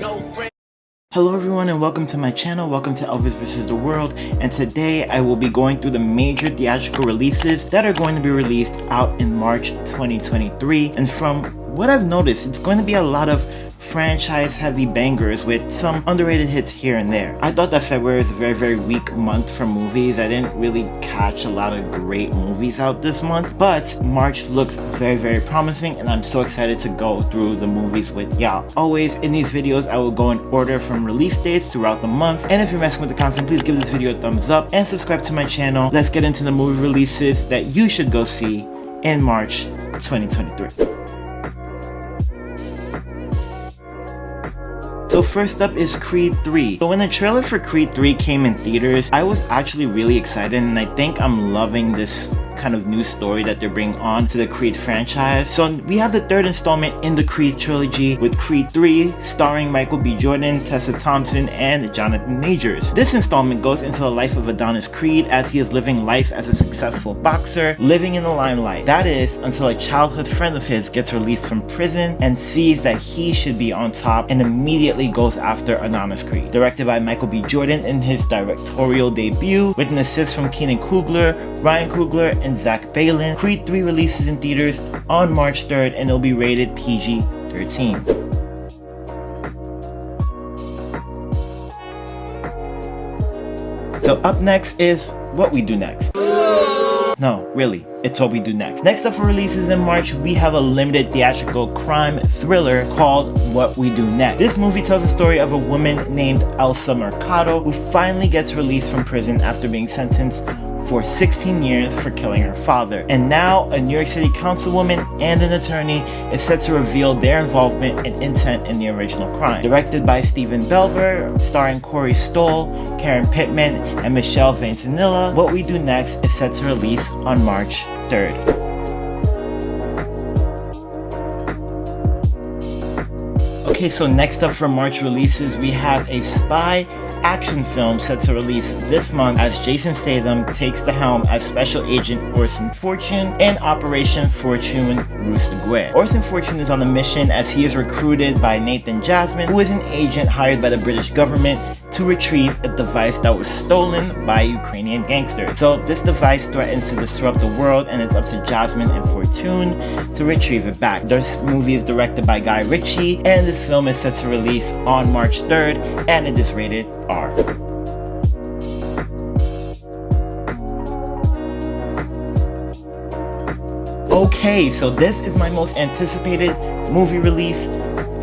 no friend. Hello everyone and welcome to my channel, welcome to Elvis vs. the World, and today I will be going through the major theatrical releases that are going to be released out in March 2023, and from what I've noticed, it's going to be a lot of franchise heavy bangers with some underrated hits here and there. I thought that February was a very weak month for movies. I didn't really catch a lot of great movies out this month, but March looks very promising and I'm so excited to go through the movies with y'all. Always in these videos I will go in order from release dates throughout the month, and if you're messing with the content, please give this video a thumbs up and subscribe to my channel. Let's get into the movie releases that you should go see in March 2023. So first up is Creed 3. So when the trailer for Creed 3 came in theaters, I was actually really excited, and I think I'm loving this kind of new story that they're bringing on to the Creed franchise. So we have the third installment in the Creed trilogy with Creed 3 starring Michael B. Jordan, Tessa Thompson, and Jonathan Majors. This installment goes into the life of Adonis Creed as he is living life as a successful boxer, living in the limelight. That is, until a childhood friend of his gets released from prison and sees that he should be on top and immediately goes after Adonis Creed. Directed by Michael B. Jordan in his directorial debut with an assist from Keenan Coogler, Ryan Coogler, and Zach Baylin, Creed 3 releases in theaters on March 3rd and it'll be rated PG-13. So up next is What We Do Next. No, really, it's What We Do Next. Next up for releases in March, we have a limited theatrical crime thriller called What We Do Next. This movie tells the story of a woman named Elsa Mercado who finally gets released from prison after being sentenced for 16 years for killing her father. And now a New York City councilwoman and an attorney is set to reveal their involvement and intent in the original crime. Directed by Steven Belber, starring Corey Stoll, Karen Pittman, and Michelle Ventimiglia, What We Do Next is set to release on March 3rd. Okay, so next up for March releases, we have a spy action film set to release this month as Jason Statham takes the helm as Special Agent Orson Fortune in Operation Fortune Roustaguer. Orson Fortune is on a mission as he is recruited by Nathan Jasmine, who is an agent hired by the British government to retrieve a device that was stolen by Ukrainian gangsters. So this device threatens to disrupt the world, and it's up to Jasmine and Fortune to retrieve it back. This movie is directed by Guy Ritchie, and this film is set to release on March 3rd, and it is rated R. Okay, so this is my most anticipated movie release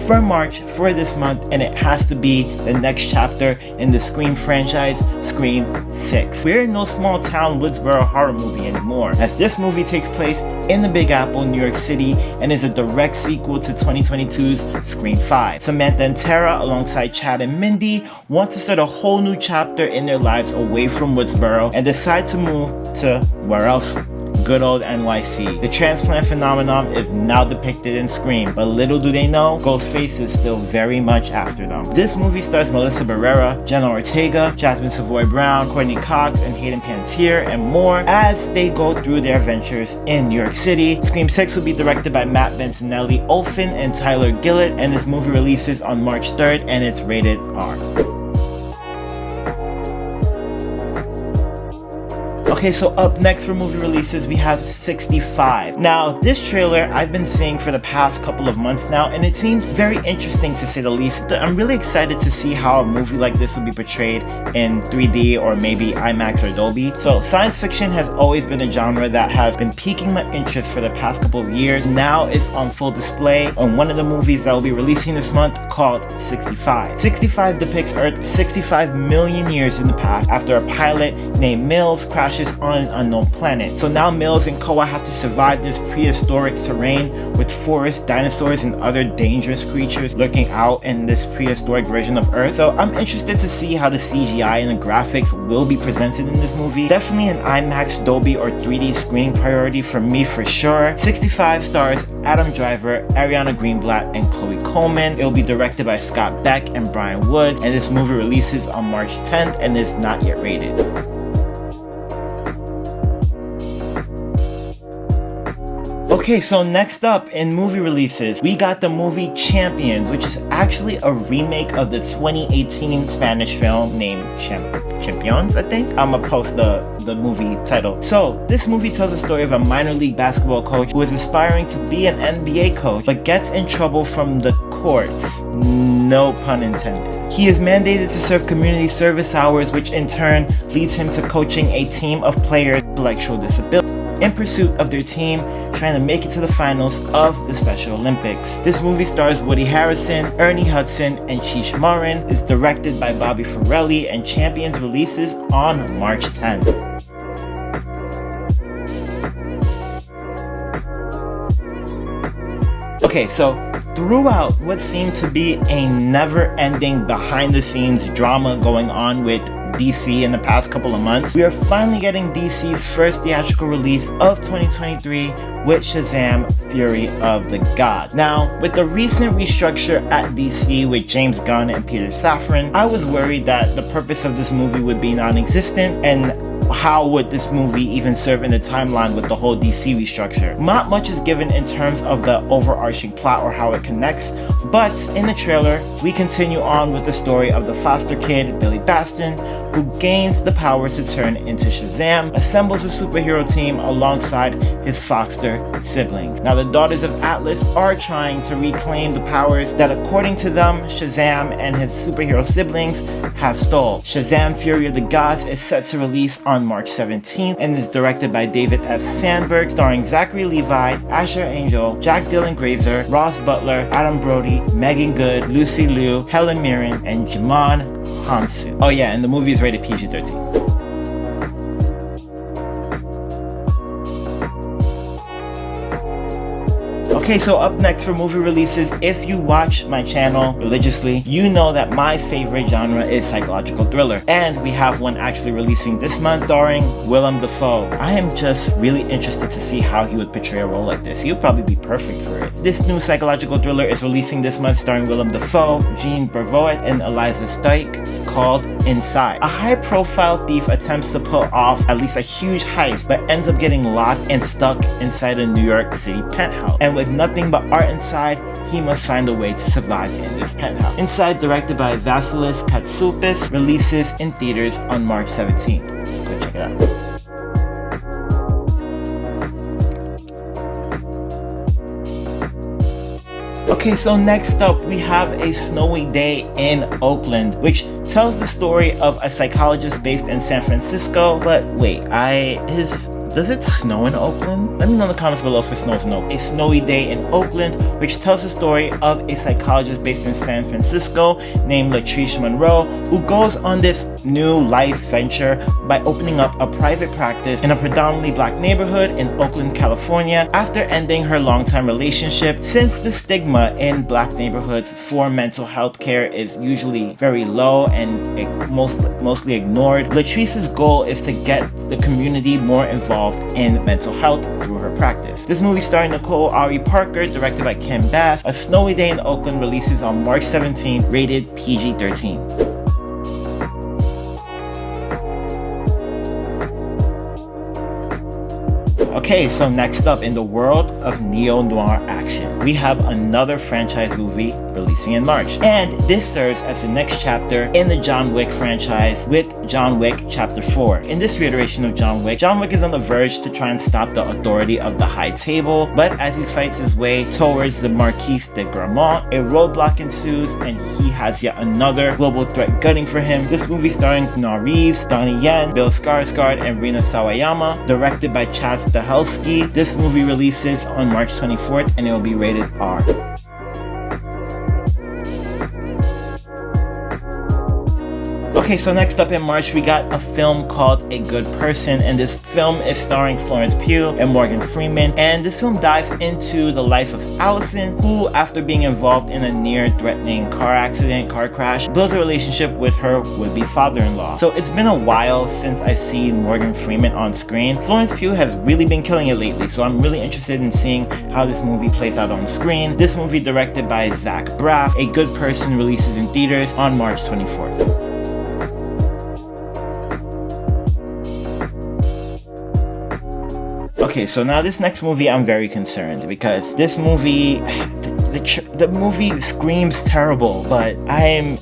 for March for this month, and it has to be the next chapter in the Scream franchise, Scream 6. We're in no small town Woodsboro horror movie anymore, as this movie takes place in the Big Apple, New York City, and is a direct sequel to 2022's Scream 5. Samantha and Tara, alongside Chad and Mindy, want to start a whole new chapter in their lives away from Woodsboro and decide to move to where else? Good old NYC. The transplant phenomenon is now depicted in Scream, but little do they know, Ghostface is still very much after them. This movie stars Melissa Barrera, Jenna Ortega, Jasmine Savoy Brown, Courtney Cox, and Hayden Panettiere, and more as they go through their adventures in New York City. Scream 6 will be directed by Matt Bentinelli Olfen and Tyler Gillett, and this movie releases on March 3rd and it's rated R. Okay, so up next for movie releases, we have 65. Now, this trailer I've been seeing for the past couple of months now, and it seemed very interesting to say the least. I'm really excited to see how a movie like this will be portrayed in 3D or maybe IMAX or Dolby. So, science fiction has always been a genre that has been piquing my interest for the past couple of years. Now is on full display on one of the movies that will be releasing this month called 65. 65 depicts Earth 65 million years in the past after a pilot named Mills crashes on an unknown planet. So now Mills and Koa have to survive this prehistoric terrain with forests, dinosaurs, and other dangerous creatures lurking out in this prehistoric version of Earth. So I'm interested to see how the CGI and the graphics will be presented in this movie. Definitely an IMAX, Dolby, or 3D screening priority for me for sure. 65 stars Adam Driver, Ariana Greenblatt, and Chloe Coleman. It will be directed by Scott Beck and Brian Woods, and this movie releases on March 10th and is not yet rated. Okay, so next up in movie releases, we got the movie Champions, which is actually a remake of the 2018 Spanish film named Champions, I think. I'm gonna post the movie title. So, this movie tells the story of a minor league basketball coach who is aspiring to be an NBA coach, but gets in trouble from the courts. No pun intended. He is mandated to serve community service hours, which in turn leads him to coaching a team of players with intellectual disabilities in pursuit of their team trying to make it to the finals of the Special Olympics. This movie stars Woody Harrelson, Ernie Hudson, and Cheech Marin. It's directed by Bobby Farrelly, and Champions releases on March 10th. Okay, so throughout what seemed to be a never-ending behind-the-scenes drama going on with DC in the past couple of months, we are finally getting DC's first theatrical release of 2023 with Shazam! Fury of the God. Now, with the recent restructure at DC with James Gunn and Peter Safran, I was worried that the purpose of this movie would be non-existent, and how would this movie even serve in the timeline with the whole DC restructure? Not much is given in terms of the overarching plot or how it connects, but in the trailer, we continue on with the story of the foster kid, Billy Baston, who gains the power to turn into Shazam, assembles a superhero team alongside his foster siblings. Now, the Daughters of Atlas are trying to reclaim the powers that, according to them, Shazam and his superhero siblings have stole. Shazam! Fury of the Gods is set to release on March 17th and is directed by David F. Sandberg, starring Zachary Levi, Asher Angel, Jack Dylan Grazer, Ross Butler, Adam Brody, Megan Good, Lucy Liu, Helen Mirren, and Jamon Hansu. Oh yeah, and the movie is rated PG-13. Okay, so up next for movie releases, if you watch my channel religiously, you know that my favorite genre is psychological thriller. And we have one actually releasing this month starring Willem Dafoe. I am just really interested to see how he would portray a role like this. He would probably be perfect for it. This new psychological thriller is releasing this month starring Willem Dafoe, Jean Bervoet, and Eliza Stike, called Inside. A high-profile thief attempts to pull off at least a huge heist, but ends up getting locked and stuck inside a New York City penthouse. And with nothing but art inside, he must find a way to survive in this penthouse. Inside, directed by Vasilis Katsoupis, releases in theaters on March 17th. Go check it out. Okay, so next up we have A Snowy Day in Oakland, which tells the story of a psychologist based in San Francisco. But wait, does it snow in Oakland? Let me know in the comments below if it snows in Oakland. A Snowy Day in Oakland, which tells the story of a psychologist based in San Francisco named Latrice Monroe, who goes on this new life venture by opening up a private practice in a predominantly black neighborhood in Oakland, California, after ending her longtime relationship. Since the stigma in black neighborhoods for mental health care is usually very low and mostly ignored, Latrice's goal is to get the community more involved in mental health through her practice. This movie starring Nicole Ari Parker, directed by Kim Bass. A Snowy Day in Oakland releases on March 17th, rated PG-13. Okay, so next up in the world of neo-noir action, we have another franchise movie releasing in March. And this serves as the next chapter in the John Wick franchise with John Wick Chapter 4. In this reiteration of John Wick is on the verge to try and stop the authority of the High Table, but as he fights his way towards the Marquis de Gramont, a roadblock ensues and he has yet another global threat gunning for him. This movie starring Keanu Reeves, Donnie Yen, Bill Skarsgård, and Rina Sawayama, directed by Chad Stahelski. This movie releases on March 24th and it will be rated R. Okay, so next up in March, we got a film called A Good Person, and this film is starring Florence Pugh and Morgan Freeman, and this film dives into the life of Allison, who, after being involved in a near-threatening car crash, builds a relationship with her would-be father-in-law. So it's been a while since I've seen Morgan Freeman on screen. Florence Pugh has really been killing it lately, so I'm really interested in seeing how this movie plays out on screen. This movie, directed by Zach Braff, A Good Person, releases in theaters on March 24th. Okay, so now this next movie, I'm very concerned because this movie, the movie screams terrible, but I'm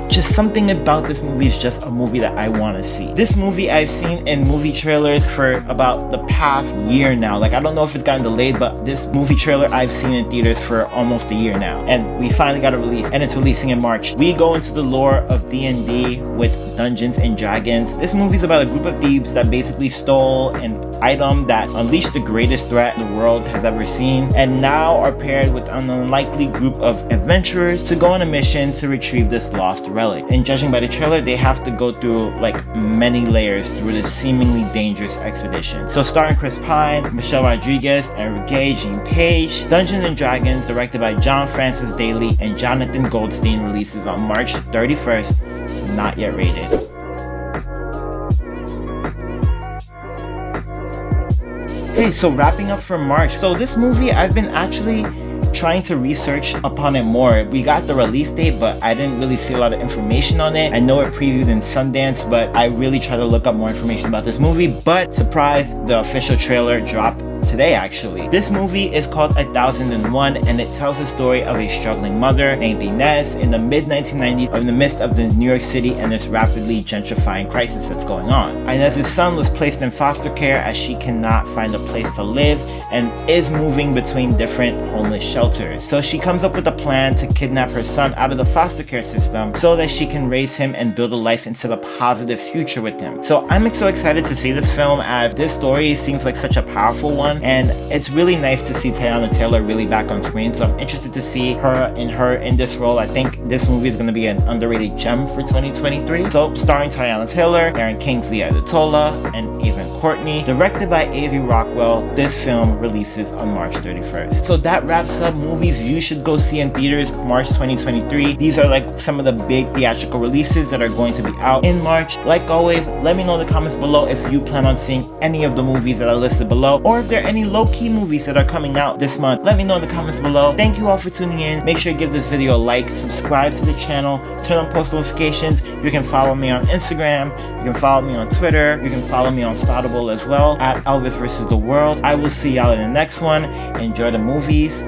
just, something about this movie is just a movie that I want to see. This movie I've seen in movie trailers for about the past year now. Like, I don't know if it's gotten delayed, but this movie trailer I've seen in theaters for almost a year now. And we finally got a release, and it's releasing in March. We go into the lore of D&D with Dungeons and Dragons. This movie's about a group of thieves that basically stole an item that unleashed the greatest threat the world has ever seen, and now are paired with an unlikely group of adventurers to go on a mission to retrieve this lost relic. And judging by the trailer, they have to go through like many layers through this seemingly dangerous expedition. So starring Chris Pine, Michelle Rodriguez, Enrique Jean Page, Dungeons and Dragons, directed by John Francis Daley and Jonathan Goldstein, releases on March 31st, not yet rated. Okay, so wrapping up for March. So this movie, I've been actually trying to research upon it more. We got the release date, but I didn't really see a lot of information on it. I know it previewed in Sundance, but I really tried to look up more information about this movie. But surprise, the official trailer dropped today actually. This movie is called 1001, and it tells the story of a struggling mother named Inez in the mid-1990s in the midst of the New York City and this rapidly gentrifying crisis that's going on. Inez's son was placed in foster care as she cannot find a place to live and is moving between different homeless shelters. So she comes up with a plan to kidnap her son out of the foster care system so that she can raise him and build a life instead of a positive future with him. So I'm so excited to see this film, as this story seems like such a powerful one, and it's really nice to see Teyana Taylor really back on screen. So I'm interested to see her in this role. I think this movie is going to be an underrated gem for 2023. So starring Teyana Taylor, Aaron Kingsley Adetola, and Evan Courtney, directed by Avi Rockwell, this film releases on March 31st. So that wraps up movies you should go see in theaters March 2023. These are like some of the big theatrical releases that are going to be out in March. Like always, let me know in the comments below if you plan on seeing any of the movies that are listed below, or if there are any low-key movies that are coming out this month. Let me know in the comments below. Thank you all for tuning in. Make sure you give this video a like, subscribe to the channel, turn on post notifications. You can follow me on Instagram, you can follow me on Twitter, you can follow me on Spoutible as well at Elvis vs. the World. I will see y'all in the next one. Enjoy the movies.